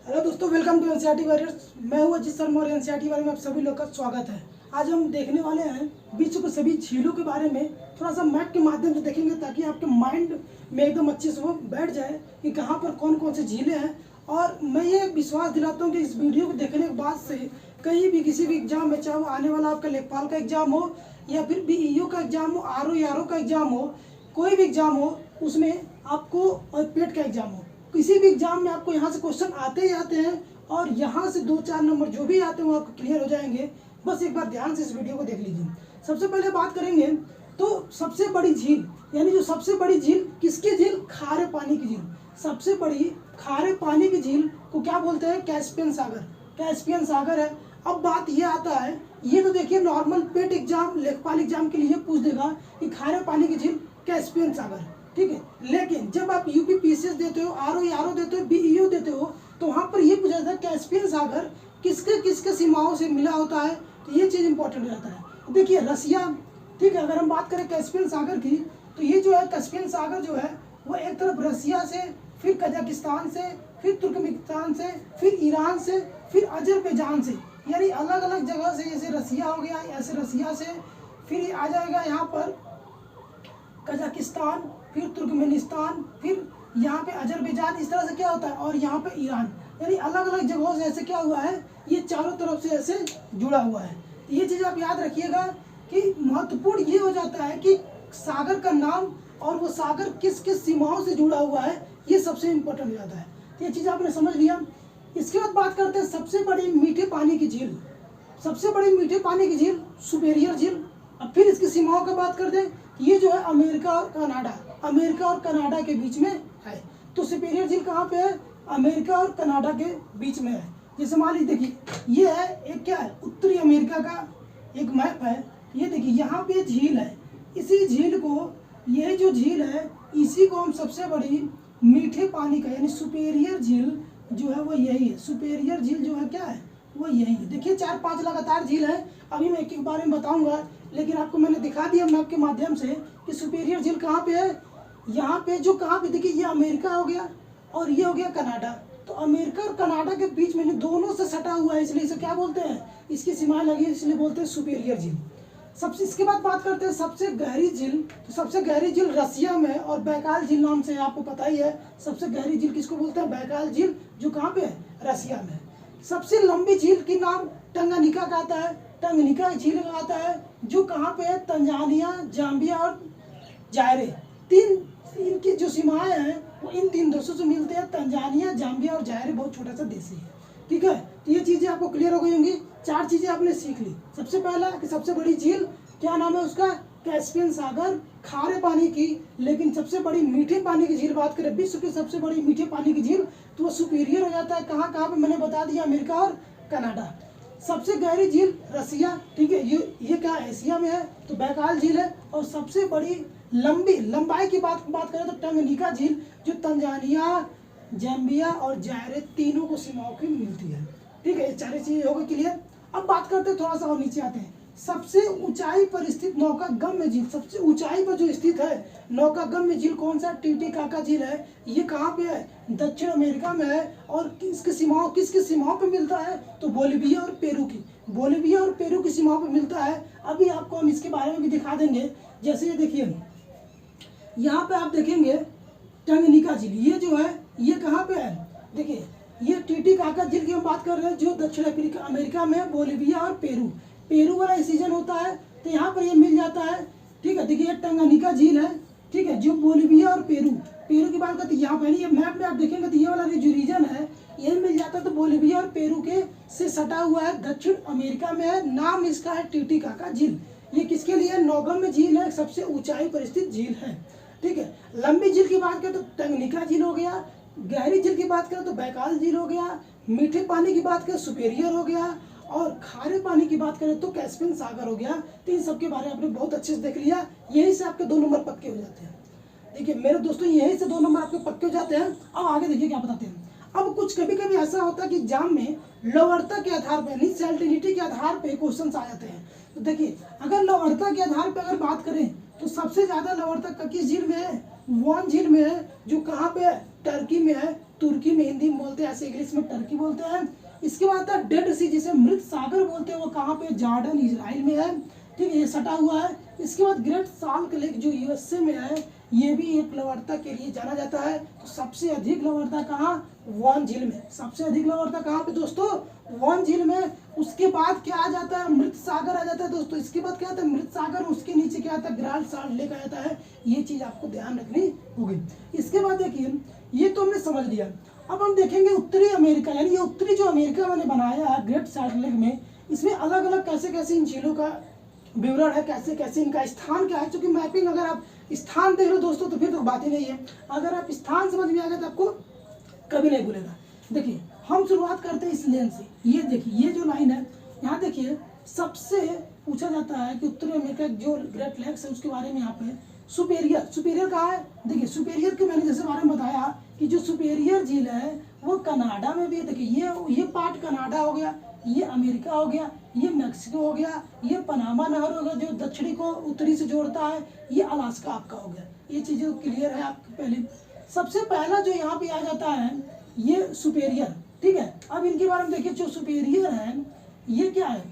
Hello दोस्तों, welcome to NCERT warriors. मैं हूं अजीत शर्मा और एनसीईआरटी वाले में आप सभी लोग का स्वागत है। आज हम देखने वाले हैं विश्व के सभी झीलों के बारे में। थोड़ा सा मैप के माध्यम से देखेंगे ताकि आपके माइंड में एकदम अच्छे से वो बैठ जाए कि कहाँ पर कौन कौन से झीलें हैं। और मैं ये विश्वास दिलाता हूँ कि इस वीडियो को देखने के बाद से कहीं भी किसी भी एग्जाम में, चाहे वो आने वाला आपका लेखपाल का एग्जाम हो या फिर बीईओ का एग्जाम हो, आरओ का एग्जाम हो, कोई भी एग्जाम हो उसमें आपको, और पेट का एग्जाम हो, किसी भी एग्जाम में आपको यहाँ से क्वेश्चन आते ही आते हैं। और यहाँ से 2-4 नंबर जो भी आते हैं वो आपको क्लियर हो जाएंगे। बस एक बार ध्यान से इस वीडियो को देख लीजिए। सबसे पहले बात करेंगे तो सबसे बड़ी झील, यानी जो सबसे बड़ी झील किसकी झील? खारे पानी की झील। सबसे बड़ी खारे पानी की झील को क्या बोलते हैं? कैस्पियन सागर। कैस्पियन सागर है। अब बात ये आता है, ये तो देखिए नॉर्मल पेट एग्जाम, लेखपाल एग्जाम के लिए पूछ देगा कि खारे पानी की झील कैस्पियन सागर, ठीक है। लेकिन जब आप यूपी पीसीएस देते हो, आरओ देते हो, बीईओ देते हो, तो वहाँ पर ये पूछा जाता है कैस्पियन सागर किसके किसके सीमाओं से मिला होता है। तो ये चीज़ इंपॉर्टेंट हो जाता है। देखिए रसिया, ठीक है, अगर हम बात करें कैस्पियन सागर की, तो ये जो है कैस्पियन सागर जो है वो एक तरफ रसिया से, फिर कजाकिस्तान से, फिर तुर्कमेनिस्तान से, फिर ईरान से, फिर अजरबैजान से, यानी अलग अलग जगह से, जैसे रसिया हो गया, ऐसे रसिया से फिर आ जाएगा यहाँ पर कजाकिस्तान, फिर तुर्कमेनिस्तान, फिर यहाँ पे अजरबैजान, इस तरह से क्या होता है, और यहाँ पे ईरान, यानी अलग अलग जगहों से ऐसे क्या हुआ है, ये चारों तरफ से ऐसे जुड़ा हुआ है। ये चीज़ आप याद रखिएगा कि महत्वपूर्ण ये हो जाता है कि सागर का नाम और वो सागर किस किस सीमाओं से जुड़ा हुआ है, ये सबसे इम्पोर्टेंट हो जाता है। तो ये चीज़ आपने समझ लिया। इसके बाद बात करते हैं सबसे बड़ी मीठे पानी की झील। सबसे बड़ी मीठे पानी की झील सुपेरियर झील। अब फिर इसकी सीमाओं की बात करते हैं, ये जो है अमेरिका और कनाडा, अमेरिका और कनाडा के बीच में है। तो सुपेरियर झील कहाँ पे है? अमेरिका और कनाडा के बीच में है। जैसे मान लीजिए, देखिए ये है एक, क्या है, उत्तरी अमेरिका का एक मैप है। ये देखिए यहाँ पे झील है। इसी झील को, ये जो झील है इसी को हम सबसे बड़ी मीठे पानी का, यानी सुपेरियर झील जो है वो यही है। सुपेरियर झील जो है क्या है, वो यही है। देखिए 4-5 लगातार झील है। अभी मैं एक एक बारे में बताऊंगा, लेकिन आपको मैंने दिखा दिया मैप के माध्यम से कि सुपेरियर झील कहाँ पे है। यहाँ पे जो, कहाँ पे, देखिए ये अमेरिका हो गया और ये हो गया कनाडा। तो अमेरिका और कनाडा के बीच में दोनों से सटा हुआ है, इसलिए इसे क्या बोलते हैं, इसकी सीमाएं लगी है, इसलिए बोलते हैं सुपेरियर झील। सबसे, इसके बाद बात करते हैं सबसे गहरी झील। तो सबसे गहरी झील रसिया में और बैकाल झील नाम से आपको पता ही है। सबसे गहरी झील किसको बोलते हैं? बैकाल झील, जो कहाँ पे है? रसिया में। सबसे लंबी झील की नाम टंगानिका का आता है। टंगानिका झील का आता है, जो कहाँ पे है? तंजानिया, जाम्बिया और जायरे। तीन इनकी जो सीमाएं हैं वो इन 3 देशों से मिलते हैं। तंजानिया, जाम्बिया और जायरे बहुत छोटा सा देश है, ठीक है। तो ये चीज़ें आपको क्लियर हो गई होंगी। 4 चीज़ें आपने सीख ली। सबसे पहला कि सबसे बड़ी झील क्या नाम है उसका? कैस्पियन सागर, खारे पानी की। लेकिन सबसे बड़ी मीठे पानी की झील बात करें, विश्व की सबसे बड़ी मीठे पानी की झील, तो वो सुपीरियर हो जाता है। कहाँ कहाँ पे मैंने बता दिया, अमेरिका और कनाडा। सबसे गहरी झील रसिया, ठीक है, ये क्या एशिया में है, तो बैकाल झील है। और सबसे बड़ी लंबाई की बात करें तो टंगानिका झील, जो तंजानिया, जाम्बिया और जायरे तीनों को सीमाओं की मिलती है, ठीक है। ये 4 चीजें हो गई क्लियर। अब बात करते हैं, थोड़ा सा और नीचे आते हैं। सबसे ऊंचाई पर स्थित नौकागम्य झील, सबसे ऊंचाई पर जो स्थित है नौकागम्य झील कौन सा? टिटिकाका झील है। ये कहाँ पे है? दक्षिण अमेरिका में है। और किसकी सीमाओं पे मिलता है? तो बोलिविया और पेरू की, बोलिविया और पेरू की सीमाओं पे मिलता है। अभी आपको हम इसके बारे में भी दिखा देंगे। जैसे ये देखिए, यहाँ पे आप देखेंगे टंगानिका झील, ये जो है ये कहाँ पे है? देखिए ये टिटिकाका झील की हम बात कर रहे हैं, जो दक्षिण अमेरिका में बोलिविया और पेरू वाला सीजन होता है, तो यहाँ पर ये मिल जाता है, ठीक है। देखिए ये टंगानिका झील है, ठीक है, जो बोलिविया और पेरू की बात करते हैं। यहाँ पर ये मैप में आप देखेंगे तो ये वाला जो रीजन है ये मिल जाता है, तो बोलिविया और पेरू के से सटा हुआ है, दक्षिण अमेरिका में है। नाम इसका है टिटिकाका झील। ये किसके लिए? नौगम्य झील है, सबसे ऊंचाई पर स्थित झील है, ठीक है। लंबी झील की बात करें तो टंगानिका झील हो गया। गहरी झील की बात करें तो बैकाल झील हो गया। मीठे पानी की बात करें सुपेरियर हो गया। और खारे पानी की बात करें तो कैस्पियन सागर हो गया। तो इन सब के बारे में आपने बहुत अच्छे से देख लिया। यहीं से आपके 2 नंबर पक्के हो जाते हैं। देखिए मेरे दोस्तों, यहीं से 2 नंबर आपके पक्के हो जाते हैं। अब आगे देखिए क्या बताते हैं। अब कुछ कभी कभी ऐसा होता है कि एग्जाम में लवणता के आधार पर, यानी सैलिनिटी के आधार पर क्वेश्चन आ जाते हैं। तो देखिए अगर लवणता के आधार पर अगर बात करें तो सबसे ज्यादा लवणता किस झील में है? वॉन झील में है, जो कहाँ पे है? टर्की में है। तुर्की में हिंदी में बोलते हैं, ऐसे इंग्लिश में टर्की बोलते हैं। इसके बाद आता है डेड सी, जिसे मृत सागर बोलते हैं, वो कहाँ पे, जॉर्डन इजराइल में है, ठीक है, ये सटा हुआ है। इसके बाद ग्रेट साल्ट लेक जो यूएसए में है, ये भी एक लवणता के लिए जाना जाता है। तो सबसे अधिक लवणता कहाँ, वॉन झील में, सबसे अधिक लवणता कहाँ पे दोस्तों, वॉन झील में। उसके बाद क्या आ जाता है, मृत सागर आ जाता है दोस्तों। इसके बाद क्या आता है, मृत सागर, उसके नीचे क्या आता है, ग्रांड साल्ट लेक आ जाता है। ये चीज आपको ध्यान रखनी होगी। इसके बाद देखिए, ये तो हमने समझ लिया। अब हम देखेंगे उत्तरी अमेरिका, यानी ये उत्तरी जो अमेरिका मैंने बनाया है ग्रेट साल्ट लेक में, इसमें अलग अलग कैसे कैसे इन झीलों का विवरण है, कैसे कैसे इनका स्थान क्या है। क्योंकि मैपिंग अगर आप स्थान देख लो दोस्तों तो फिर तो बात ही नहीं है, अगर आप स्थान समझ में आ गए तो आपको कभी नहीं भूलेगा। देखिए हम शुरुआत करते हैं इस लेन से। ये देखिए, ये जो लाइन है, यहाँ देखिए, सबसे पूछा जाता है कि उत्तरी अमेरिका जो ग्रेट लेक्स है उसके बारे में। यहाँ पे सुपेरियर कहाँ है, देखिए सुपेरियर के मैंने जैसे बारे में बताया कि जो सुपेरियर झील है वो कनाडा में भी है। देखिए ये पार्ट कनाडा हो गया, ये अमेरिका हो गया, ये मैक्सिको हो गया, ये पनामा नहर हो गया जो दक्षिणी को उत्तरी से जोड़ता है, ये अलास्का आपका हो गया। ये चीज़ें क्लियर है आपके पहले। सबसे पहला जो यहाँ पे आ जाता है ये सुपेरियर, ठीक है। अब इनके बारे में देखिए, जो सुपेरियर है ये क्या है,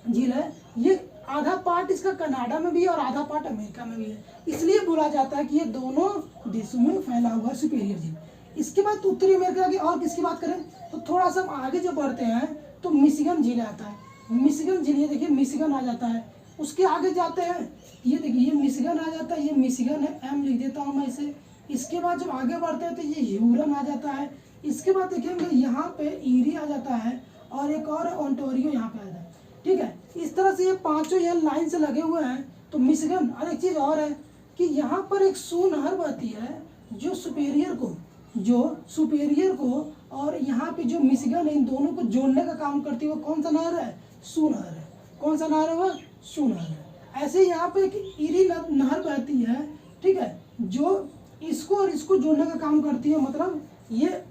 झील है, ये आधा पार्ट इसका कनाडा में भी है और आधा पार्ट अमेरिका में भी है। इसलिए बोला जाता है कि ये दोनों देशों में फैला हुआ है सुपेरियर झील। इसके बाद उत्तरी अमेरिका की और किसकी बात करें तो थोड़ा सा आगे जब बढ़ते हैं तो मिशिगन झील आता है। मिशिगन झील, ये देखिए मिशिगन आ जाता है। उसके आगे जाते हैं, ये देखिए ये मिशिगन आ जाता है, ये मिशिगन है, एम लिख देता हूँ मैं इसे। इसके बाद जब आगे बढ़ते हैं तो ये ह्यूरन आ जाता है। इसके बाद देखेंगे यहाँ पे ईरी आ जाता है और एक और ओंटारियो यहाँ पे आ जाता है, ठीक है। इस तरह से ये पांचों ये लाइन से लगे हुए हैं। तो मिशिगन, और एक चीज़ और है कि यहाँ पर एक सू नहर बहती है जो सुपेरियर को और यहाँ पे जो मिशिगन है इन दोनों को जोड़ने का काम करती है। वो कौन सा नहर है, सू नहर है। कौन सा नहर है वो, सू नहर है। ऐसे यहाँ पे एक ईरी नहर बहती है, ठीक है, जो इसको और इसको जोड़ने का काम करती है, मतलब ये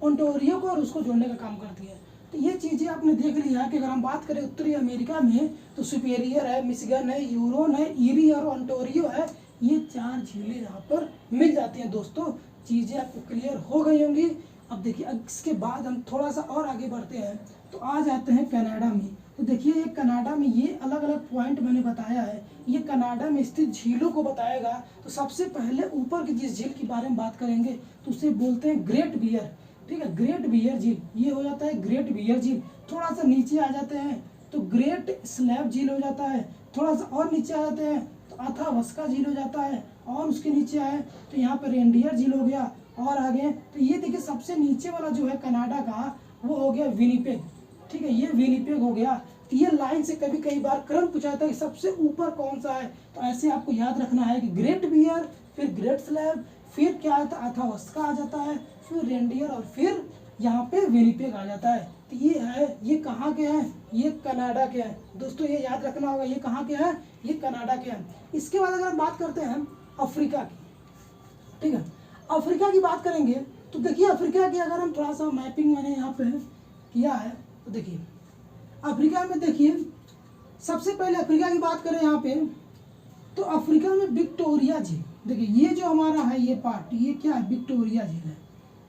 ओंटारियो को और उसको जोड़ने का काम करती है। तो ये चीज़ें आपने देख लिया कि अगर हम बात करें उत्तरी अमेरिका में तो सुपेरियर है, मिशिगन है, ह्यूरन है, ईरी और ओंटारियो है। ये चार झीलें यहाँ पर मिल जाती हैं दोस्तों। चीज़ें आपको क्लियर हो गई होंगी। अब देखिए, इसके बाद हम थोड़ा सा और आगे बढ़ते हैं तो आ जाते हैं कनाडा में। तो देखिए ये कनाडा में ये अलग अलग पॉइंट मैंने बताया है, ये कनाडा में स्थित झीलों को बताएगा। तो सबसे पहले ऊपर की जिस झील के बारे में बात करेंगे तो उसे बोलते हैं ग्रेट बियर, ठीक है, ग्रेट बियर झील। ये हो जाता है ग्रेट बियर झील। थोड़ा सा नीचे आ जाते हैं तो ग्रेट स्लैब झील हो जाता है। थोड़ा सा और नीचे आ जाते हैं तो अथावस्का झील हो जाता है। और उसके नीचे आए तो यहाँ पर रेंडियर झील हो गया। और आगे तो ये देखिए सबसे नीचे वाला जो है कनाडा का वो हो गया विनिपेग, ठीक है, ये विनिपेग हो गया। तो ये लाइन से कभी कई बार क्रम पूछा जाता है कि सबसे ऊपर कौन सा है। तो ऐसे आपको याद रखना है कि ग्रेट बियर, फिर ग्रेट स्लैब, फिर क्या आता है, अथावस्का आ जाता है, फिर रेंडियर और फिर यहाँ पे विनिपेग आ जाता है। तो ये है, ये कहाँ के हैं, ये कनाडा के हैं दोस्तों। ये याद रखना होगा, ये कहाँ के हैं, ये कनाडा के हैं। इसके बाद अगर हम बात करते हैं अफ्रीका की, ठीक है, अफ्रीका की बात करेंगे तो देखिए अफ्रीका की अगर हम थोड़ा सा मैपिंग मैंने यहाँ पे किया है तो देखिए अफ्रीका में देखिए सबसे पहले अफ्रीका की बात करें यहाँ पे तो अफ्रीका में विक्टोरिया झील। देखिए ये जो हमारा है ये पार्ट, ये क्या है, विक्टोरिया झील है।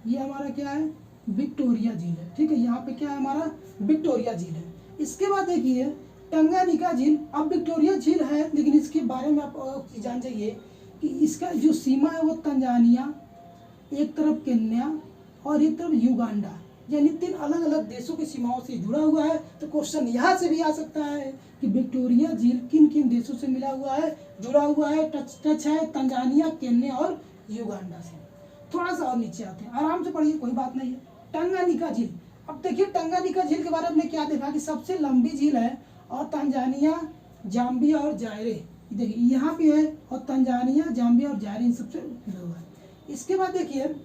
ये हमारा क्या है, विक्टोरिया झील है, ठीक है। यहाँ पे क्या है हमारा, विक्टोरिया झील है। इसके बाद देखिए टंगानिका झील। अब विक्टोरिया झील है लेकिन इसके बारे में आप जान जाइए कि इसका जो सीमा है वो तंजानिया, एक तरफ केन्या और एक तरफ युगांडा, यानी 3 अलग अलग देशों की सीमाओं से जुड़ा हुआ है। तो क्वेश्चन यहाँ से भी आ सकता है कि विक्टोरिया झील किन किन देशों से मिला हुआ है, जुड़ा हुआ है, टच है, तंजानिया, केन्या और युगांडा से। थोड़ा सा और नीचे आते हैं, आराम से पढ़िए, कोई बात नहीं है। टंगानिका झील। अब देखिए टंगानिका झील के बारे में क्या देखा कि सबसे लंबी झील है और तंजानिया, जाम्बिया और जायरे, देखिए यहाँ पे है, और तंजानिया, जाम्बिया और जायरे इन सबसे मिला हुआ है। इसके बाद देखिए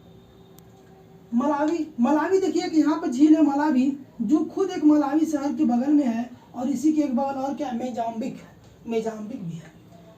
मलावी देखिए कि यहाँ पर झील है मलावी, जो खुद एक मलावी शहर के बगल में है और इसी के एक बगल और क्या है, मेजाम्बिक भी है।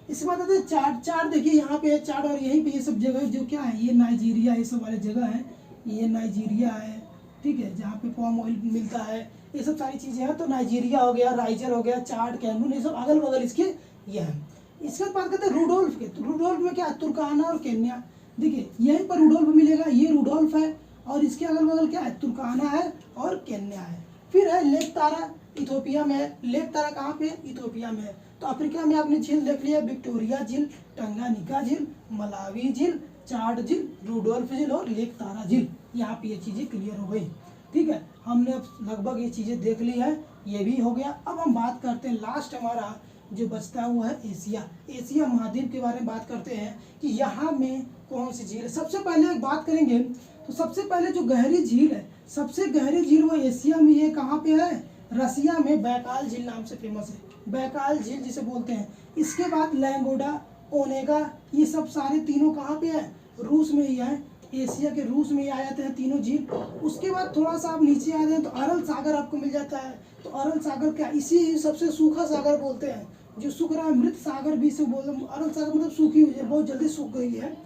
इसके बाद आते हैं चाड देखिए यहाँ पे है चाड, और यहीं पे ये सब जगह जो क्या है, ये नाइजीरिया, ये सब वाले जगह है, ये नाइजीरिया है, ठीक है, जहाँ पे पाम ऑयल मिलता है, ये सब सारी चीज़ें हैं। तो नाइजीरिया हो गया, राइजर हो गया, चाड, कैमरून, ये सब अगल बगल इसके ये हैं। इसके बाद बात करते हैं रूडोल्फ के। तो रूडोल्फ में क्या है, तुर्काना और केन्या। देखिए यहीं पर रुडोल्फ मिलेगा, ये रुडोल्फ है और इसके अगल बगल क्या है, तुर्काना है और केन्या है। फिर है लेक तारा, इथोपिया में है। लेक तारा कहाँ पे है, इथोपिया में है। तो अफ्रीका में आपने झील देख लिया, विक्टोरिया झील, टंगानिका झील, मलावी झील, चाड झील, रुडोल्फ झील और लेक तारा झील। यहाँ पे ये चीज़ें क्लियर हो गई। ठीक है, हमने अब लगभग ये चीज़ें देख ली है, ये भी हो गया। अब हम बात करते हैं, लास्ट हमारा जो बचता हुआ है एशिया, एशिया महाद्वीप के बारे में बात करते हैं कि यहाँ में कौन सी झील है। सबसे पहले एक बात करेंगे तो सबसे पहले जो गहरी झील है, सबसे गहरी झील वो एशिया में, ये कहाँ पे है, रसिया में बैकाल झील नाम से फेमस है, बैकाल झील जिसे बोलते हैं। इसके बाद लैंगोडा, ओनेगा, ये सब सारे तीनों कहाँ पे है, रूस में ही है, एशिया के रूस में ही आ जाते हैं तीनों झील। उसके बाद थोड़ा सा आप नीचे आ जाए तो अरल सागर आपको मिल जाता है। तो अरल सागर क्या, इसी सबसे सूखा सागर बोलते हैं, जो सूख रहा है, मृत सागर भी इसे बोलते हैं। अरल सागर मतलब सूखी हुई है, बहुत जल्दी सूख गई है।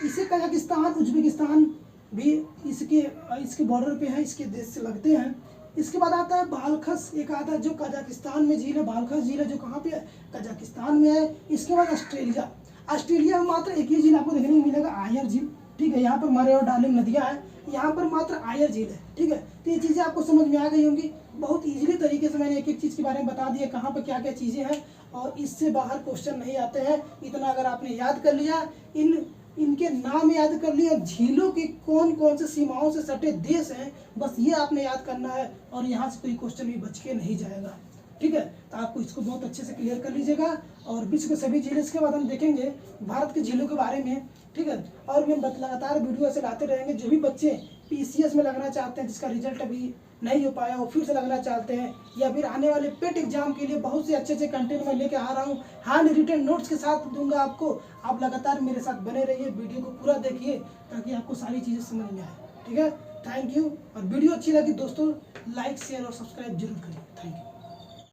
इसे कजाकिस्तान, उज्बेकिस्तान भी इसके बॉर्डर पे है, इसके देश से लगते हैं। इसके बाद आता है बालखस, एक आता है जो कजाकिस्तान में झील है, बालखस झील है जो कहाँ पे है, कजाकिस्तान में है। इसके बाद ऑस्ट्रेलिया, ऑस्ट्रेलिया में मात्र एक ही झील आपको देखने को मिलेगा, आयर झील। ठीक है, यहाँ पर मरे और डार्लिंग नदियाँ हैं, यहाँ पर मात्र आयर झील है। ठीक है, तो ये चीज़ें आपको समझ में आ गई होंगी। बहुत इजीली तरीके से मैंने एक एक चीज़ के बारे में बता दिया, कहाँ पर क्या क्या चीज़ें हैं, और इससे बाहर क्वेश्चन नहीं आते हैं। इतना अगर आपने याद कर लिया, इनके नाम याद कर लिए, झीलों के कौन कौन से सीमाओं से सटे देश हैं, बस ये आपने याद करना है, और यहाँ से कोई क्वेश्चन भी बच के नहीं जाएगा। ठीक है, तो आपको इसको बहुत अच्छे से क्लियर कर लीजिएगा। और विश्व के सभी झील, इसके बाद हम देखेंगे भारत के झीलों के बारे में। ठीक है, और भी हम लगातार वीडियो ऐसे लाते रहेंगे। जो भी बच्चे पीसीएस में लगना चाहते हैं, जिसका रिजल्ट अभी नहीं हो पाया, वो फिर से लगना चाहते हैं, या फिर आने वाले पेट एग्जाम के लिए बहुत से अच्छे अच्छे कंटेंट मैं लेके आ रहा हूँ, हैंड रिटन नोट्स के साथ दूंगा आपको। आप लगातार मेरे साथ बने रहिए, वीडियो को पूरा देखिए ताकि आपको सारी चीज़ें समझ में आए। ठीक है, थैंक यू। और वीडियो अच्छी लगी दोस्तों, लाइक शेयर और सब्सक्राइब जरूर करिए। Thank you.